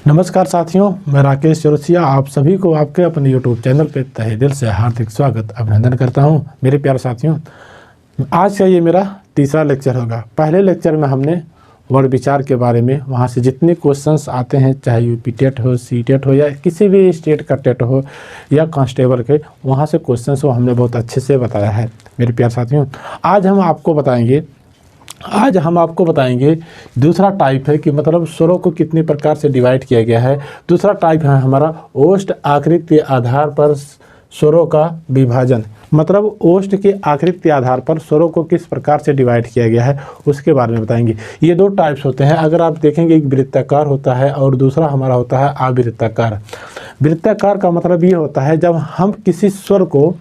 नमस्कार साथियों, मैं राकेश चौरसिया आप सभी को आपके अपने YouTube चैनल पे तहे दिल से हार्दिक स्वागत अभिनंदन करता हूं। मेरे प्यारे साथियों, आज का ये मेरा तीसरा लेक्चर होगा। पहले लेक्चर में हमने वर्ड विचार के बारे में, वहां से जितने क्वेश्चंस आते हैं, चाहे यूपी टेट हो, सी टेट हो या किसी भी स्टेट का टेट हो या कांस्टेबल के, वहाँ से क्वेश्चंस को हमने बहुत अच्छे से बताया है। मेरे प्यारे साथियों, आज हम आपको बताएंगे दूसरा टाइप है कि मतलब स्वरों को कितने प्रकार से डिवाइड किया गया है। दूसरा टाइप है हमारा ओष्ठ आकृति के आधार पर स्वरों का विभाजन, मतलब ओष्ठ के आकृति के आधार पर स्वरों को किस प्रकार से डिवाइड किया गया है उसके बारे में बताएंगे। ये दो टाइप्स होते हैं। अगर आप देखेंगे, एक वृत्ताकार होता है और दूसरा हमारा होता है अवृत्ताकार। वृत्ताकार का मतलब ये होता है जब हम किसी स्वर को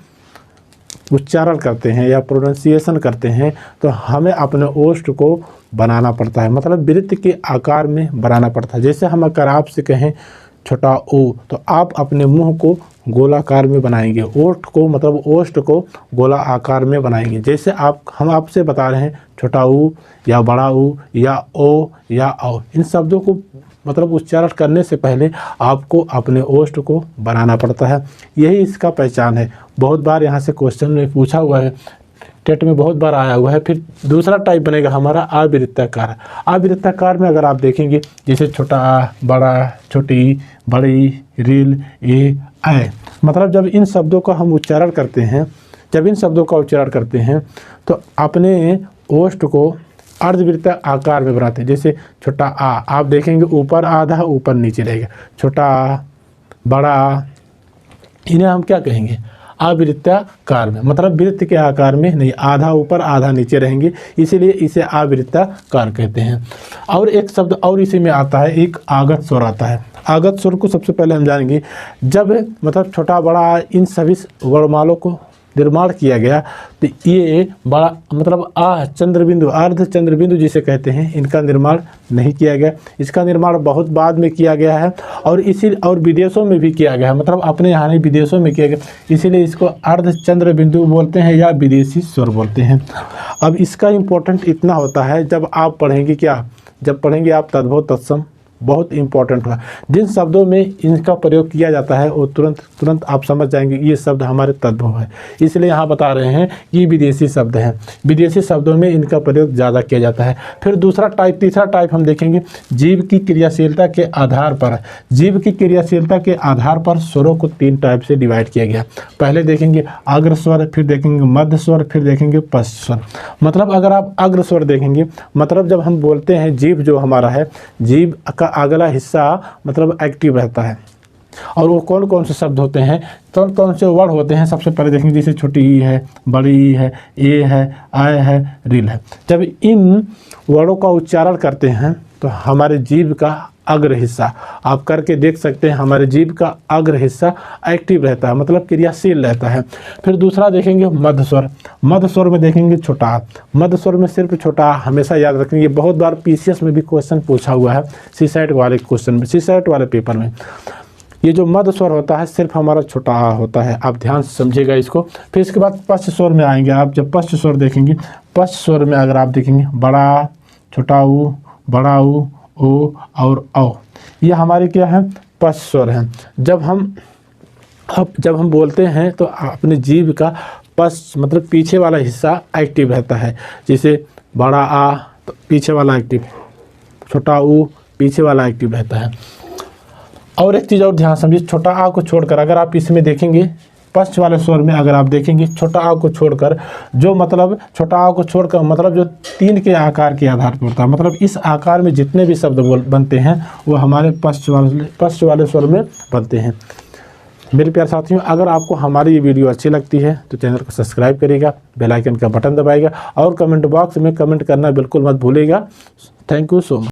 उच्चारण करते हैं या प्रोनाउंसिएशन करते हैं तो हमें अपने ओष्ठ को बनाना पड़ता है, मतलब वृत्त के आकार में बनाना पड़ता है। जैसे हम अगर आपसे कहें छोटा ओ, तो आप अपने मुंह को गोलाकार में बनाएंगे, ओष्ठ को मतलब ओष्ठ को गोला आकार में बनाएंगे। जैसे हम आपसे बता रहे हैं छोटा ऊ या बड़ा ऊ या ओ या औ, इन शब्दों को मतलब उच्चारण करने से पहले आपको अपने ओष्ठ को बनाना पड़ता है। यही इसका पहचान है। बहुत बार यहाँ से क्वेश्चन में पूछा हुआ है, टेट में बहुत बार आया हुआ है। फिर दूसरा टाइप बनेगा हमारा अवृत्ताकार। अवृत्ताकार में अगर आप देखेंगे, जैसे छोटा, बड़ा, छोटी, बड़ी, रील, ए, मतलब जब इन शब्दों का हम उच्चारण करते हैं, तो अपने ओष्ठ को अर्धवृत्त आकार में बनाते हैं। जैसे छोटा आ, आप देखेंगे ऊपर आधा, ऊपर नीचे रहेगा। छोटा, बड़ा, इन्हें हम क्या कहेंगे? अवृत्ताकार में, मतलब वृत्त के आकार में नहीं, आधा ऊपर आधा नीचे रहेंगे, इसीलिए इसे अवृत्ताकार कहते हैं। और एक शब्द और इसी में आता है, एक आगत स्वर आता है। आगत स्वर को सबसे पहले हम जानेंगे। जब मतलब छोटा बड़ा इन सभी वर्णमालों को निर्माण किया गया, तो ये बड़ा मतलब चंद्रबिंदु, अर्ध चंद्रबिंदु जिसे कहते हैं, इनका निर्माण नहीं किया गया। इसका निर्माण बहुत बाद में किया गया है और विदेशों में भी किया गया है, मतलब अपने यहाँ नहीं विदेशों में किया गया, इसीलिए इसको अर्ध चंद्रबिंदु बोलते हैं या विदेशी स्वर बोलते हैं। अब इसका इम्पोर्टेंट इतना होता है, जब पढ़ेंगे आप तद्भव तत्सम, बहुत इंपॉर्टेंट हुआ। जिन शब्दों में इनका प्रयोग किया जाता है वो तुरंत आप समझ जाएंगे ये शब्द हमारे तद्भव है। इसलिए यहाँ बता रहे हैं कि विदेशी शब्द हैं, विदेशी शब्दों में इनका प्रयोग ज़्यादा किया जाता है। फिर तीसरा टाइप हम देखेंगे, जीव की क्रियाशीलता के आधार पर। जीव की क्रियाशीलता के आधार पर स्वरों को 3 टाइप से डिवाइड किया गया। पहले देखेंगे अग्र स्वर, फिर देखेंगे मध्य स्वर, फिर देखेंगे पश्च स्वर। मतलब अगर आप अग्र स्वर देखेंगे, मतलब जब हम बोलते हैं जीव जो हमारा है, जीव का अगला हिस्सा मतलब एक्टिव रहता है। और वो कौन कौन से शब्द होते हैं, कौन से वर्ड होते हैं, सबसे पहले देखेंगे। जैसे छोटी ई है, बड़ी ई है, ए है, आय है, रील है। जब इन वर्डों का उच्चारण करते हैं तो हमारे जीभ का अग्र हिस्सा, आप करके देख सकते हैं, हमारे जीभ का अग्र हिस्सा एक्टिव रहता है, मतलब क्रियाशील रहता है। फिर दूसरा देखेंगे मध्य स्वर। मध्य स्वर में देखेंगे छोटा। मध्य स्वर में सिर्फ छोटा हमेशा याद रखेंगे। बहुत बार पीसीएस में भी क्वेश्चन पूछा हुआ है, सीसेट वाले क्वेश्चन में, सीसेट वाले पेपर में। ये जो मध्य स्वर होता है सिर्फ हमारा छोटा आ होता है, आप ध्यान से समझिएगा इसको। फिर इसके बाद पश्च स्वर में आएंगे। आप जब पश्च स्वर देखेंगे, पश्च स्वर में अगर आप देखेंगे बड़ा, छोटा ऊ, बड़ा ऊ, ओ और औ, ये हमारे क्या है? पश्च स्वर हैं। जब हम बोलते हैं तो अपने जीभ का पश्च मतलब पीछे वाला हिस्सा एक्टिव रहता है। जैसे बड़ा आ तो पीछे वाला एक्टिव, छोटा ऊ पीछे वाला एक्टिव रहता है। और एक चीज़ और ध्यान समझिए, छोटा आ को छोड़कर अगर आप इसमें देखेंगे, पश्च वाले स्वर में अगर आप देखेंगे, छोटा आ को छोड़कर जो मतलब छोटा आ को छोड़कर मतलब जो 3 के आकार के आधार पर होता है, मतलब इस आकार में जितने भी शब्द बनते हैं वो हमारे पश्च वाले स्वर में बनते हैं। मेरे प्यारे साथियों, अगर आपको हमारी ये वीडियो अच्छी लगती है तो चैनल को सब्सक्राइब करिएगा, बेल आइकन का बटन दबाइएगा और कमेंट बॉक्स में कमेंट करना बिल्कुल मत भूलिएगा। Thank you so much.